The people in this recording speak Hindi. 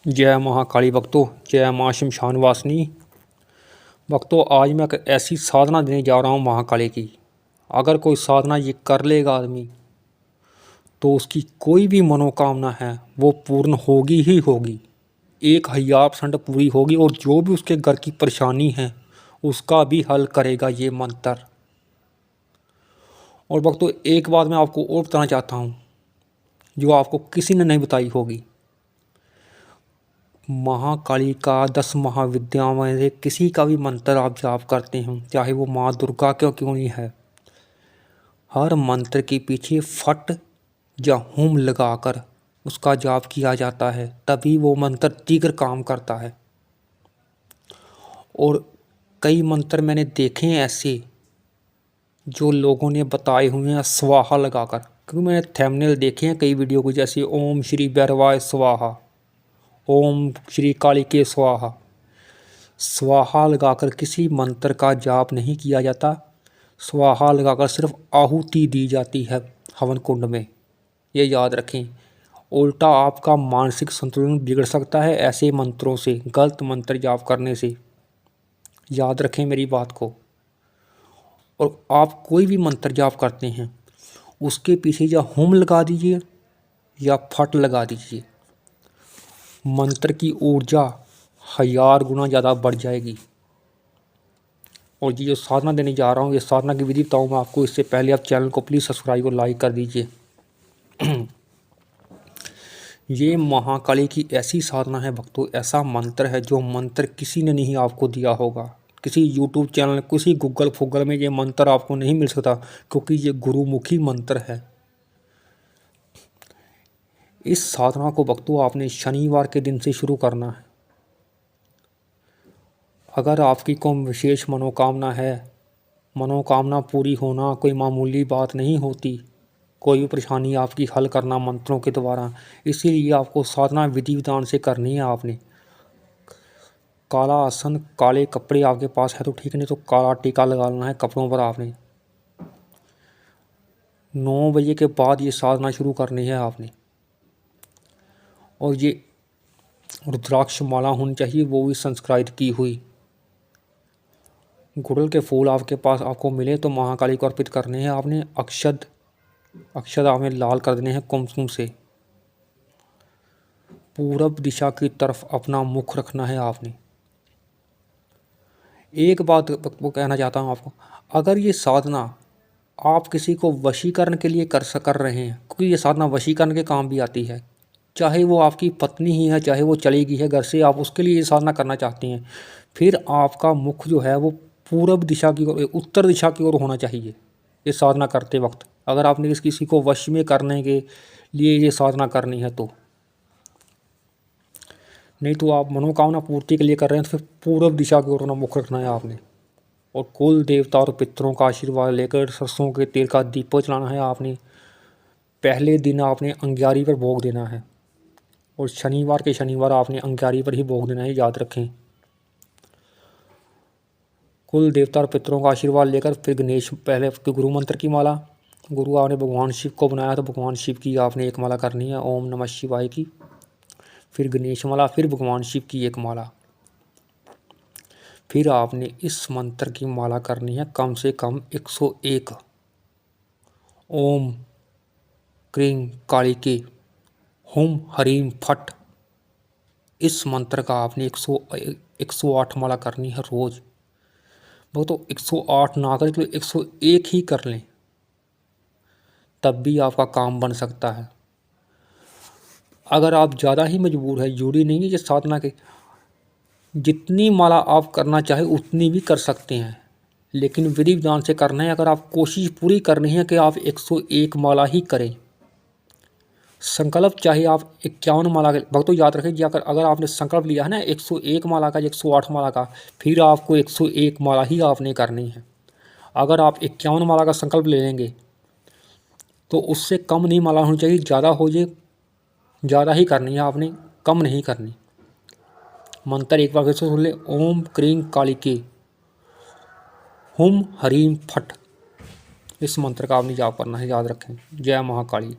जय महाकाली भक्तों, जय माँ शमशान वासिनी भक्तों। आज मैं एक ऐसी साधना देने जा रहा हूँ महाकाली की। अगर कोई साधना ये कर लेगा आदमी तो उसकी कोई भी मनोकामना है वो पूर्ण होगी ही होगी, 1000% पूरी होगी। और जो भी उसके घर की परेशानी है उसका भी हल करेगा ये मंत्र। और भक्तों, एक बात मैं आपको और बताना चाहता हूँ जो आपको किसी ने नहीं बताई होगी। महाकाली का 10 महाविद्याओं में से किसी का भी मंत्र आप जाप करते हो, चाहे वो माँ दुर्गा क्यों नहीं है, हर मंत्र के पीछे फट या होम लगाकर उसका जाप किया जाता है, तभी वो मंत्र शीघ्र काम करता है। और कई मंत्र मैंने देखे हैं ऐसे जो लोगों ने बताए हुए हैं स्वाहा लगाकर, क्योंकि मैंने थंबनेल देखे हैं कई वीडियो को, जैसे ओम श्री भैरवाय स्वाहा, ओम श्री कालिके स्वाहा। स्वाहा लगाकर किसी मंत्र का जाप नहीं किया जाता, स्वाहा लगाकर सिर्फ आहुति दी जाती है हवन कुंड में, ये याद रखें। उल्टा आपका मानसिक संतुलन बिगड़ सकता है ऐसे मंत्रों से, गलत मंत्र जाप करने से, याद रखें मेरी बात को। और आप कोई भी मंत्र जाप करते हैं उसके पीछे या होम लगा दीजिए या फट लगा दीजिए, मंत्र की ऊर्जा 1000 गुना ज़्यादा बढ़ जाएगी। और ये जो साधना देने जा रहा हूँ, ये साधना की विधि बताऊँ मैं आपको, इससे पहले आप चैनल को प्लीज़ सब्सक्राइब और लाइक कर दीजिए। ये महाकाली की ऐसी साधना है भक्तों, ऐसा मंत्र है जो मंत्र किसी ने नहीं आपको दिया होगा। किसी यूट्यूब चैनल, किसी गूगल फूगल में ये मंत्र आपको नहीं मिल सकता, क्योंकि ये गुरुमुखी मंत्र है। इस साधना को भक्तों आपने शनिवार के दिन से शुरू करना है। अगर आपकी कोई विशेष मनोकामना है, मनोकामना पूरी होना कोई मामूली बात नहीं होती, कोई भी परेशानी आपकी हल करना मंत्रों के द्वारा, इसीलिए आपको साधना विधि विधान से करनी है। आपने काला आसन, काले कपड़े आपके पास है तो ठीक, नहीं तो काला टीका लगा लेना है कपड़ों पर। आपने 9 बजे के बाद ये साधना शुरू करनी है आपने। और ये रुद्राक्ष माला होनी चाहिए, वो भी संस्कृत की हुई। गुड़हल के फूल आपके पास आपको मिले तो महाकाली को अर्पित करने हैं आपने। अक्षत आपने लाल कर देने हैं कुमकुम से। पूरब दिशा की तरफ अपना मुख रखना है आपने। एक बात वो कहना चाहता हूँ आपको, अगर ये साधना आप किसी को वशीकरण के लिए कर रहे हैं, क्योंकि ये साधना वशीकरण के काम भी आती है, चाहे वो आपकी पत्नी ही है, चाहे वो चली गई है घर से, आप उसके लिए ये साधना करना चाहते हैं, फिर आपका मुख जो है वो पूरब दिशा की ओर, उत्तर दिशा की ओर होना चाहिए ये साधना करते वक्त। अगर आपने किसी को वश में करने के लिए ये साधना करनी है तो, नहीं तो आप मनोकामना पूर्ति के लिए कर रहे हैं तो फिर पूर्व दिशा की ओर अपना मुख रखना है आपने। और कुल देवता और पितरों का आशीर्वाद लेकर सरसों के तेल का दीपक जलाना है आपने। पहले दिन आपने अंग्यारी पर भोग देना है, और शनिवार के शनिवार आपने अंग्यारी पर ही भोग देना है, याद रखें। कुल देवता और पितरों का आशीर्वाद लेकर फिर गणेश, पहले गुरु मंत्र की माला, गुरु आपने भगवान शिव को बनाया तो भगवान शिव की आपने एक माला करनी है, ओम नमः शिवाय की। फिर गणेश माला, फिर भगवान शिव की एक माला। फिर आपने इस मंत्र की माला करनी है कम से कम 101। ओम क्रीं कालिके हुम हरीम फट, इस मंत्र का आपने 108 माला करनी है रोज। वो तो 108 ना करें तो 101 ही कर लें, तब भी आपका काम बन सकता है। अगर आप ज़्यादा ही मजबूर है, जुड़ी नहीं है ये साधना के, जितनी माला आप करना चाहे उतनी भी कर सकते हैं, लेकिन विधि विधान से करना है। अगर आप कोशिश पूरी करनी है कि आप 101 माला ही करें, संकल्प चाहे आप 51 माला के, भक्तों याद रखें, अगर आपने संकल्प लिया है ना 101 माला का, 108 माला का, फिर आपको 101 माला ही आपने करनी है। अगर आप 51 माला का संकल्प ले लेंगे तो उससे कम नहीं माला होनी चाहिए, ज़्यादा हो जाए, ज़्यादा ही करनी है आपने, कम नहीं करनी। मंत्र एक बार फिर से सुन ले, ओम क्रीं कालिके हुम हरीम फट, इस मंत्र का आपने जाप करना है, याद रखें। जय महाकाली।